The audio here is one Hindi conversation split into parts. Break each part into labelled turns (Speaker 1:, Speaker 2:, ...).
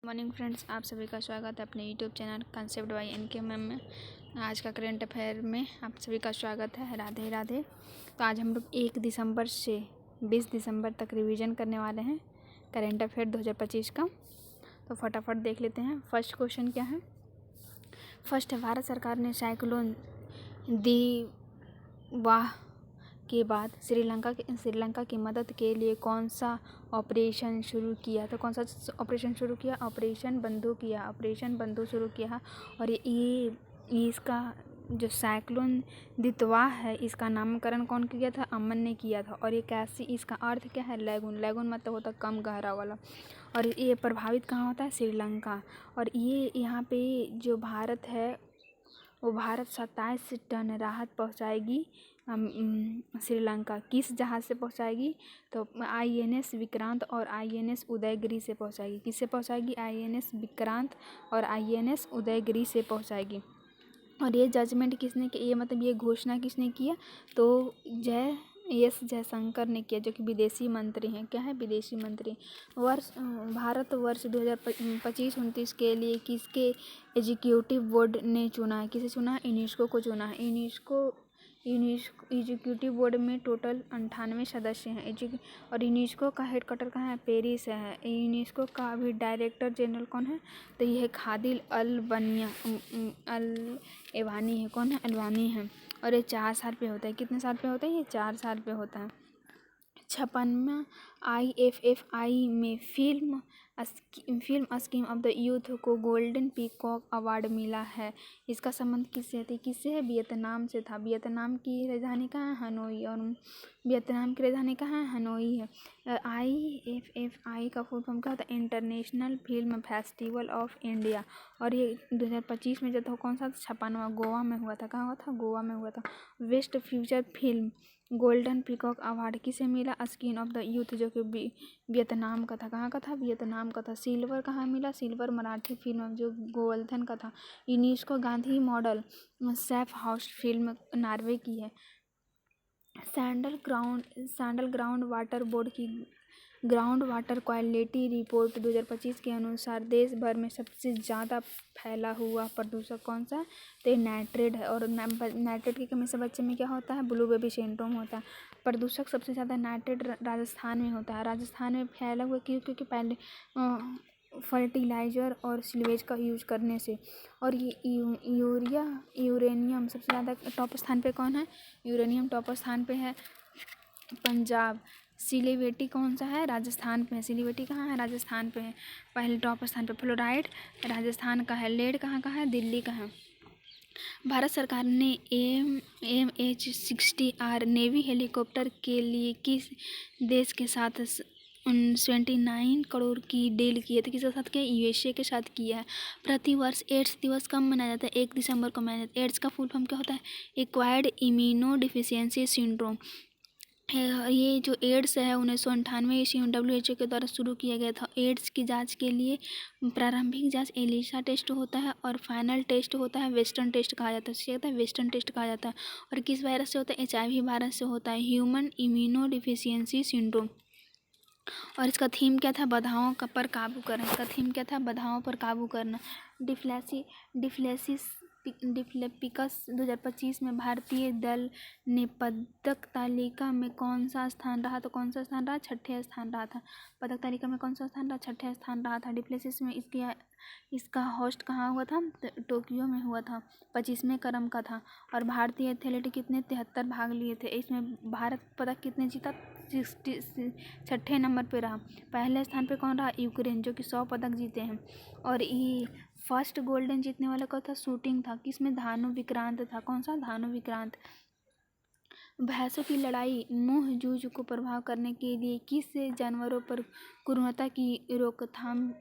Speaker 1: मॉर्निंग फ्रेंड्स, आप सभी का स्वागत है अपने YouTube channel concept by NK ma'am में। आज का करंट अफेयर में आप सभी का स्वागत है। राधे राधे। तो आज हम लोग 1 दिसंबर से 20 दिसंबर तक रिवीजन करने वाले हैं करंट अफेयर 2025 का। तो फटाफट देख लेते हैं। फर्स्ट क्वेश्चन क्या है। फर्स्ट है, भारत सरकार ने साइक्लोन दिवाह के बाद श्रीलंका की मदद के लिए कौन सा ऑपरेशन शुरू किया। तो कौन सा ऑपरेशन शुरू किया? ऑपरेशन बंधु शुरू किया। और ये इसका जो साइक्लोन दितवाह है, इसका नामकरण कौन किया था? अमन ने किया था। और ये कैसी, इसका अर्थ क्या है? लैगून मतलब होता कम गहरा वाला। और ये प्रभावित कहाँ होता है? श्रीलंका। और ये यहाँ पे जो भारत है वो भारत 27 टन राहत पहुँचाएगी श्रीलंका। किस जहाज़ से पहुँचाएगी? तो INS विक्रांत और INS उदयगिरी से पहुँचाएगी। किससे पहुँचाएगी? INS विक्रांत और INS उदयगिरी से पहुँचाएगी। और ये जजमेंट किसने किया? ये मतलब ये घोषणा किसने किया? तो जयशंकर ने किया, जो कि विदेशी मंत्री हैं। क्या है? विदेशी मंत्री। भारत वर्ष 2025-29 के लिए किसके एग्जीक्यूटिव बोर्ड ने चुना है? किसे चुना है? यूनेस्को को चुना है। यूनेस्को एग्जीक्यूटिव बोर्ड में टोटल 98 सदस्य हैं। और यूनेस्को का हेडक्वार्टर कहाँ है? पेरिस है। यूनेस्को का अभी डायरेक्टर जनरल कौन है? तो ये खादिल अल एवानी है। कौन है? अलवानी है। और ये 4 साल पे होता है। कितने साल पे होता है? ये 4 साल पे होता है। 56वां IFFI में film scheme of the youth को गोल्डन पीकॉक अवार्ड मिला है। इसका संबंध किससे थी? किससे है? वियतनाम से था। वियतनाम की राजधानी कहाँ है? हनोई। और वियतनाम की राजधानी कहाँ है? हनोई है। IFFI का फुल फॉर्म क्या होता है? International film festival of India. और ये 2025 में जो था कौन सा? 56वां गोवा में हुआ था। कहाँ हुआ था? गोवा में हुआ था। West future film golden peacock award किसे मिला? स्किन ऑफ द यूथ, जो कि वियतनाम का था। कहाँ का था? वियतनाम का था। सिल्वर कहाँ मिला? सिल्वर मराठी फिल्म जो गोवर्धन का था। UNESCO Gandhi model safe house film Norway की है। सैंडल ग्राउंड वाटर बोर्ड की ग्राउंड वाटर क्वालिटी रिपोर्ट 2025 के अनुसार देश भर में सबसे ज़्यादा फैला हुआ प्रदूषक कौन सा है? तो ये नाइट्रेट है। और नाइट्रेट की कमी से बच्चे में क्या होता है? ब्लू बेबी सिंड्रोम होता है। प्रदूषक सबसे ज़्यादा नाइट्रेट राजस्थान में होता है। राजस्थान में फैला हुआ क्योंकि पहले फर्टिलाइज़र और सिलवेज का यूज करने से। और ये यूरेनियम सबसे ज़्यादा टॉप स्थान पे कौन है? यूरेनियम टॉप स्थान पे है पंजाब। सिलीगुड़ी कौन सा है? राजस्थान पे है। सिलीगुड़ी कहाँ है? राजस्थान पे है। पहले टॉप स्थान पे फ्लोराइड राजस्थान का है। लेड कहाँ का है? दिल्ली का है। भारत सरकार ने MH-60R नेवी हेलीकॉप्टर के लिए किस देश के साथ 29 करोड़ की डील की है? तो किसके साथ किया? USA के साथ किया है। प्रतिवर्ष एड्स दिवस कब मनाया जाता है? 1 दिसंबर को मनाया जाता है। एड्स का फुल फॉर्म क्या होता है? Acquired immuno deficiency syndrome. ये जो एड्स है 1998 ईस्वी में WHO के द्वारा शुरू किया गया था। एड्स की जांच के लिए प्रारंभिक जांच एलिसा टेस्ट होता है और फाइनल टेस्ट होता है वेस्टर्न टेस्ट कहा जाता है। इसे कहता है वेस्टर्न टेस्ट कहा जाता है। और किस वायरस से होता है? HIV वायरस से होता है, ह्यूमन इम्यूनो डिफिशियंसी सिंड्रोम। और इसका थीम क्या था? बाधाओं पर काबू करना। इसका थीम क्या था? बाधाओं पर काबू करना। डिफ्लेपिकस 2025 में भारतीय दल ने पदक तालिका में कौन सा स्थान रहा? तो कौन सा स्थान रहा? 6ठे स्थान रहा था। पदक तालिका में कौन सा स्थान रहा? 6ठे स्थान रहा था। डिफ्लेसिस में इसका होस्ट कहाँ हुआ था? टोक्यो में हुआ था। 25वें क्रम का था। और भारतीय एथलीट कितने? 73 भाग लिए थे। इसमें भारत पदक कितने जीता? 6ठे नंबर पे रहा। पहले स्थान पे कौन रहा? यूक्रेन, जो कि 100 पदक जीते हैं। और ये फर्स्ट गोल्डन जीतने वाला कौन था? शूटिंग था। किसमें? धानु विक्रांत था। कौन सा? धानु विक्रांत। भैंसों की लड़ाई मुंह जूझ को प्रभाव करने के लिए किस जानवरों पर क्रूरता की रोकथाम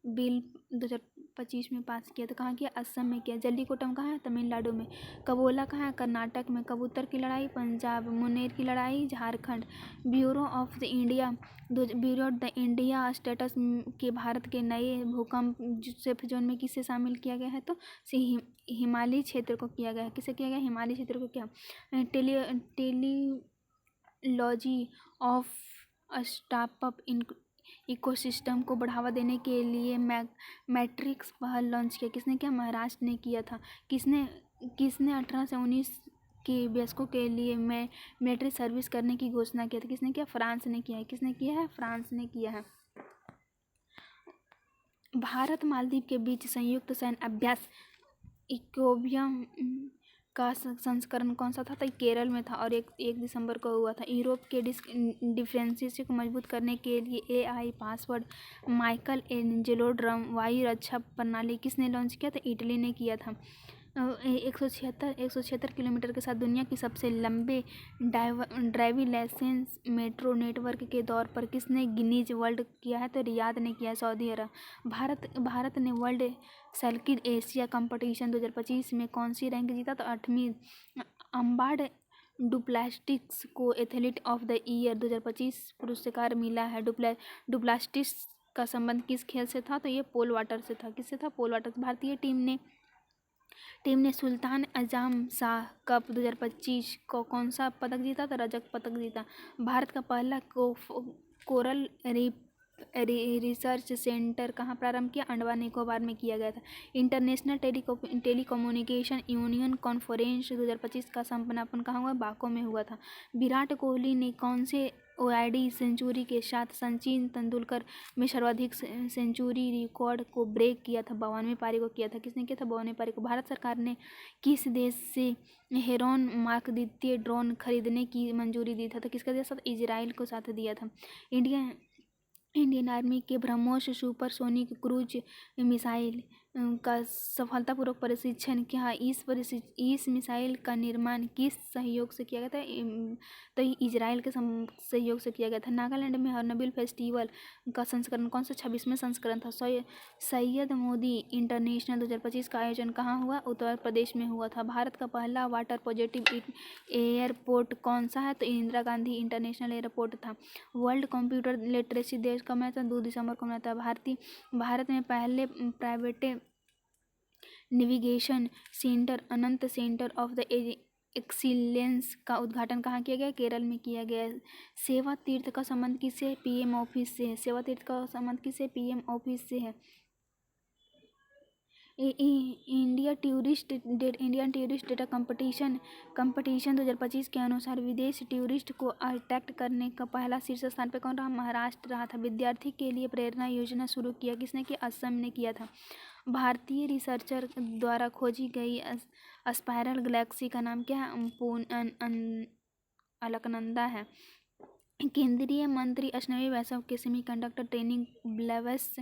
Speaker 1: बिल 2025 में पास किया? तो कहाँ किया? असम में किया। जल्लीकोटम कहाँ है? तमिलनाडु में। कबोला कहाँ है? कर्नाटक में। कबूतर की लड़ाई पंजाब। मुनेर की लड़ाई Jharkhand. Bureau of the India status के भारत के नए भूकंप सेफ जोन में किसे शामिल किया गया है? तो हिमालयी क्षेत्र को किया गया है। किसे किया गया? हिमालयी क्षेत्र को। क्या टेलीलॉजी ऑफ स्टार्टअप इकोसिस्टम को बढ़ावा देने के लिए मैट्रिक्स पहल लॉन्च किया। किसने किया? महाराष्ट्र ने किया था। किसने 18 से 19 के वयस्कों के लिए मिलिट्री सर्विस करने की घोषणा की थी? किसने किया? फ्रांस ने किया है। किसने किया है? फ्रांस ने किया है। भारत मालदीव के बीच संयुक्त सैन्य अभ्यास इकोबियम का संस्करण कौन सा था? तो केरल में था और 1 दिसंबर को हुआ था। यूरोप के डिफेंस को मजबूत करने के लिए AI पासवर्ड माइकल एंजेलो वायु रक्षा प्रणाली किसने लॉन्च किया था? इटली ने किया था। 176 किलोमीटर के साथ दुनिया की सबसे लंबे ड्राइविंग लाइसेंस मेट्रो नेटवर्क के दौर पर किसने गिनीज वर्ल्ड किया है? तो रियाद ने किया है, सऊदी अरब। भारत ने वर्ल्ड सर्किट एशिया कंपटीशन 2025 में कौन सी रैंक जीता? तो 8वीं। अम्बार्ड डुप्लास्टिक्स को एथलीट ऑफ द ईयर 2025 पुरस्कार मिला है। डुप्लास्टिक्स का संबंध किस खेल से था? तो ये पोल वाटर से था। किससे था? पोल वाटर। भारतीय टीम ने सुल्तान आजम शाह कप 2025 को कौन सा पदक जीता? तो रजत पदक जीता। भारत का पहला कोरल रीफ रिसर्च सेंटर कहाँ प्रारंभ किया? अंडमान निकोबार में किया गया था। इंटरनेशनल टेलीकम्युनिकेशन यूनियन कॉन्फ्रेंस 2025 का समापन कहाँ हुआ? बाको में हुआ था। विराट कोहली ने कौन से ODI सेंचुरी के साथ सचिन तेंदुलकर में सर्वाधिक सेंचुरी रिकॉर्ड को ब्रेक किया था? 52 पारी को किया था। किसने किया था? 52 पारी को। भारत सरकार ने किस देश से हेरॉन मार्क द्वितीय ड्रोन खरीदने की मंजूरी दी था? तो किसका दिया था? इजराइल को साथ दिया था। इंडियन आर्मी के ब्रह्मोस सुपरसोनिक क्रूज मिसाइल का सफलतापूर्वक परीक्षण क्या? इस मिसाइल का निर्माण किस सहयोग से किया गया था? तो इजराइल के सहयोग से किया गया था। नागालैंड में हॉर्नबिल फेस्टिवल का संस्करण कौन सा? 26वां संस्करण था। सैयद मोदी इंटरनेशनल 2025 का आयोजन कहाँ हुआ? उत्तर प्रदेश में हुआ था। भारत का पहला वाटर पॉजिटिव एयरपोर्ट कौन सा है? तो इंदिरा गांधी इंटरनेशनल एयरपोर्ट था। वर्ल्ड कंप्यूटर लिटरेसी दिवस कब मनाया था? 2 दिसंबर को मनाया था। भारत में पहले private navigation centre Anant centre of the excellence का उद्घाटन कहाँ किया गया? केरल में किया गया। सेवा तीर्थ का संबंध किससे? PM ऑफिस से। सेवा तीर्थ का संबंध किससे? PM ऑफिस से है। इंडियन टूरिस्ट डेटा कंपटीशन 2025 के अनुसार विदेश टूरिस्ट को अट्रैक्ट करने का पहला शीर्ष स्थान पर कौन रहा? महाराष्ट्र रहा था। विद्यार्थी के लिए प्रेरणा योजना शुरू किया किसने किया? असम ने किया था। भारतीय रिसर्चर द्वारा खोजी गई स्पाइरल गैलेक्सी का नाम क्या है? अलकनंदा है। केंद्रीय मंत्री अश्विनी वैष्णव के सेमीकंडक्टर ट्रेनिंग ब्लेवेस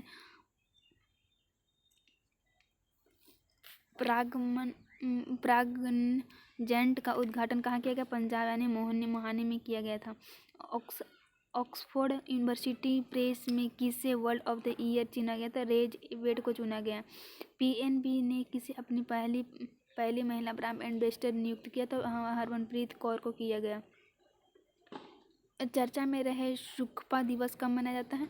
Speaker 1: प्राग्जेंट का उद्घाटन कहाँ किया गया? पंजाब यानी मोहाली में किया गया था। ऑक्सफोर्ड यूनिवर्सिटी प्रेस में किसे वर्ल्ड ऑफ द ईयर चुना गया था? रेज वेड को चुना गया। PNB ने किसे अपनी पहली महिला ब्रांड एम्बेसडर नियुक्त किया? तो हरमनप्रीत कौर को किया गया। चर्चा में रहे सुकपा दिवस कब मनाया जाता है?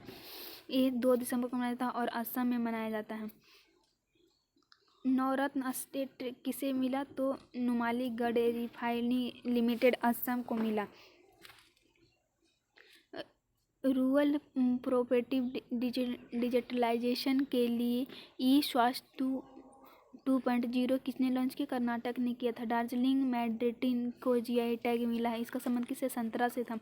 Speaker 1: ये 2 दिसंबर को मनाया जाता है और असम में मनाया जाता है। नवरत्न स्टेट किसे मिला? तो नुमालीगढ़ रिफाइनरी लिमिटेड असम को मिला। रूरल प्रोपेटिव डिजिटलाइजेशन के लिए ई-स्वास्थ्य 2.0 किसने लॉन्च किया? कर्नाटक ने किया था। दार्जिलिंग मैंडेरिन को GI टैग मिला है। इसका संबंध किससे? संतरा से था।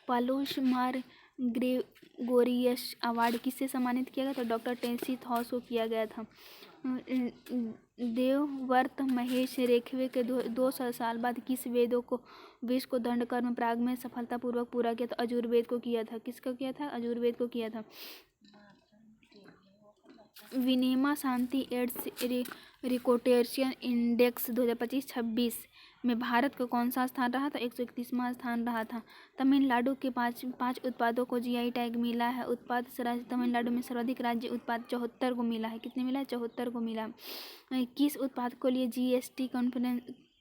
Speaker 1: पालोश मार ग्रेगोरियस अवार्ड किससे सम्मानित किया गया? तो डॉक्टर टेंसी थॉस को किया गया था। देवव्रत महेश रेखवे के 200 साल बाद किस वेद को दंडकर्म प्राग में सफलतापूर्वक पूरा किया? तो अजुर्वेद को किया था। किसको किया था? अजुर्वेद को किया था। विनेमा शांति एड्स रिकॉर्डेशन इंडेक्स 2025-26 में भारत का कौन सा स्थान रहा था? 131वां स्थान रहा था। तमिलनाडु के पाँच उत्पादों को GI टैग मिला है। उत्पाद तमिलनाडु में सर्वाधिक राज्य उत्पाद 74 को मिला है। कितने मिला है? 74 को मिला। किस उत्पाद को लिए GST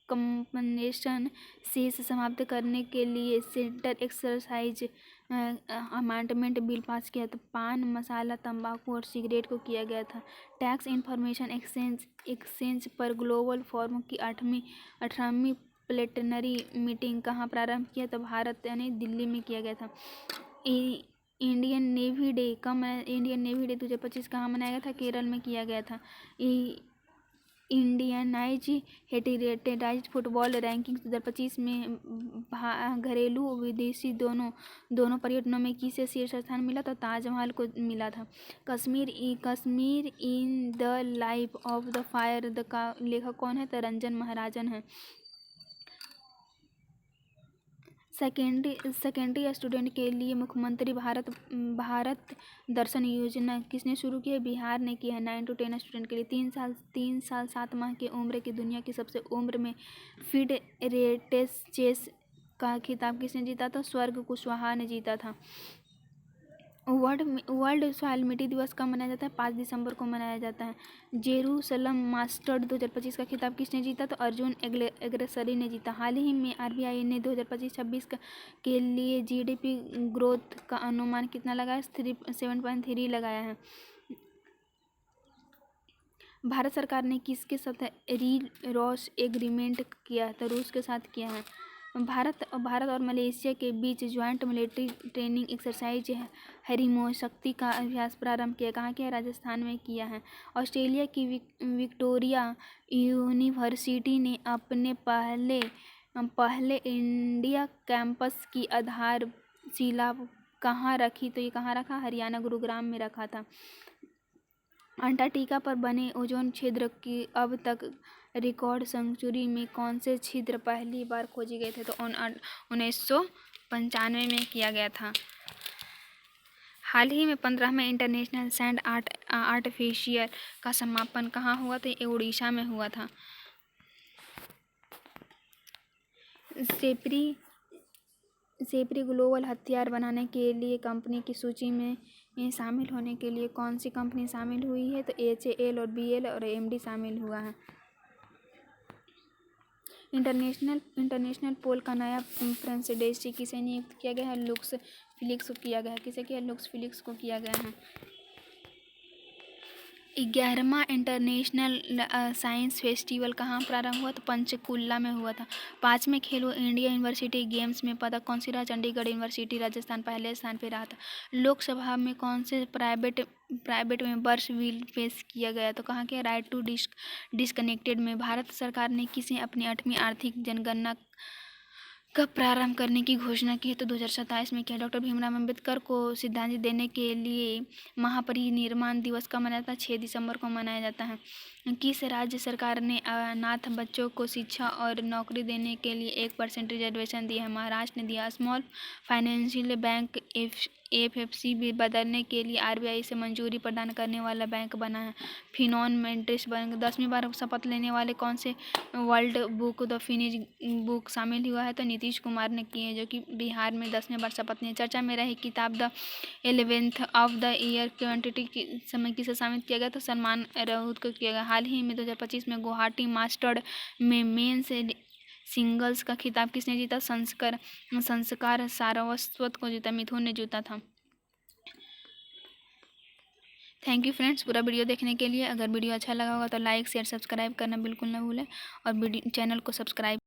Speaker 1: कंपनसेशन शेष समाप्त करने के लिए centre excise amendment bill pass किया? तो पान मसाला, तंबाकू और सिगरेट को किया गया था। टैक्स इंफॉर्मेशन एक्सचेंज पर ग्लोबल फोरम की 18वीं प्लेटनरी मीटिंग कहाँ प्रारंभ किया? तो भारत यानी दिल्ली में किया गया था। इंडियन नेवी डे कब इंडियन नेवी डे 2025 कहाँ मनाया गया था? केरल में किया गया था। इंडियनाइज हेरिटेज फुटबॉल रैंकिंग 2025 में घरेलू और विदेशी दोनों पर्यटनों में किसे शीर्ष स्थान मिला? तो ताजमहल को मिला था। Kashmir in the life of the fire का लेखक कौन है? तो रंजन महाराजन है। सेकेंडरी स्टूडेंट के लिए मुख्यमंत्री भारत दर्शन योजना किसने शुरू की है? बिहार ने की है। 9 to 10 स्टूडेंट के लिए 3 साल 7 माह की उम्र की दुनिया की सबसे उम्र में फीड रेटेस चेस का खिताब किसने जीता था? स्वर्ग कुशवाहा ने जीता था। वर्ल्ड सॉइल मिट्टी दिवस कब मनाया जाता है? 5 दिसंबर को मनाया जाता है। जेरूसलम मास्टर्स 2025 का खिताब किसने जीता? तो अर्जुन एग्रेसरी ने जीता। हाल ही में आरबीआई ने 2025-26 के लिए जीडीपी ग्रोथ का अनुमान कितना लगाया? 7.3 लगाया है। भारत सरकार ने किसके साथ रॉस एग्रीमेंट किया? तो रूस के साथ किया है। भारत और मलेशिया के बीच ज्वाइंट मिलिट्री ट्रेनिंग एक्सरसाइज हरिमो शक्ति का अभ्यास प्रारंभ किया। कहाँ किया? राजस्थान में किया है। ऑस्ट्रेलिया की विक्टोरिया यूनिवर्सिटी ने अपने पहले इंडिया कैंपस की आधारशिला कहाँ रखी? तो ये कहाँ रखा? हरियाणा गुरुग्राम में रखा था। अंटार्कटिका पर बने ओजोन छिद्र की अब तक रिकॉर्ड सेंचुरी में कौन से छिद्र पहली बार खोजे गए थे? तो 1995 में किया गया था। हाल ही में 15वें इंटरनेशनल सैंड आर्ट फेस्टिवल का समापन कहाँ हुआ? तो ये उड़ीसा में हुआ था। सेप्री ग्लोबल हथियार बनाने के लिए कंपनी की सूची में शामिल होने के लिए कौन सी कंपनी शामिल हुई है? तो HAL और BL और AMD शामिल हुआ है। इंटरनेशनल पोल का नया प्रेसिडेंट किसे नियुक्त किया गया है? लुक्स फिलिप्स को किया गया है। किसे किया? लुक्स फिलिप्स को किया गया है। 11वां इंटरनेशनल साइंस फेस्टिवल कहाँ प्रारंभ हुआ? तो पंचकुला में हुआ था। 5वें खेलो इंडिया यूनिवर्सिटी गेम्स में पदक कौन सी रहा? चंडीगढ़ यूनिवर्सिटी राजस्थान पहले स्थान पर रहा था। लोकसभा में कौन से प्राइवेट में वर्ष बिल पेश किया गया? तो कहाँ किया? राइट टू डिस्कनेक्टेड में। भारत सरकार ने किसे अपनी 8वीं आर्थिक जनगणना कब प्रारंभ करने की घोषणा की है? तो 2027 में किया। डॉक्टर भीमराव अम्बेडकर को श्रद्धांजलि देने के लिए महापरिनिर्वाण दिवस कब मनाया जाता है? 6 दिसंबर को मनाया जाता है। किस राज्य सरकार ने अनाथ बच्चों को शिक्षा और नौकरी देने के लिए 1% रिजर्वेशन दिया है? महाराष्ट्र ने दिया। स्मॉल फाइनेंशियल बैंक FFC भी बदलने के लिए RBI से मंजूरी प्रदान करने वाला बैंक बना है। फिनोमेंट्रिक्स बैंक। 10वीं बार शपथ लेने वाले कौन से world book the Guinness book शामिल हुआ है? तो नीतीश कुमार ने की है, जो कि बिहार में 10वीं बार शपथ लिए। चर्चा में रही किताब the 11th of the year quantity के समय किसे शामिल किया गया? तो सलमान राउत को किया गया। हाल ही में 2025 में गुवाहाटी मास्टर्स में मेंस सिंगल्स का खिताब किसने जीता? संस्कार सारस्वत को जीता। मिथुन ने जीता था। थैंक यू फ्रेंड्स पूरा वीडियो देखने के लिए। अगर वीडियो अच्छा लगा होगा तो लाइक शेयर सब्सक्राइब करना बिल्कुल ना भूलें और चैनल को सब्सक्राइब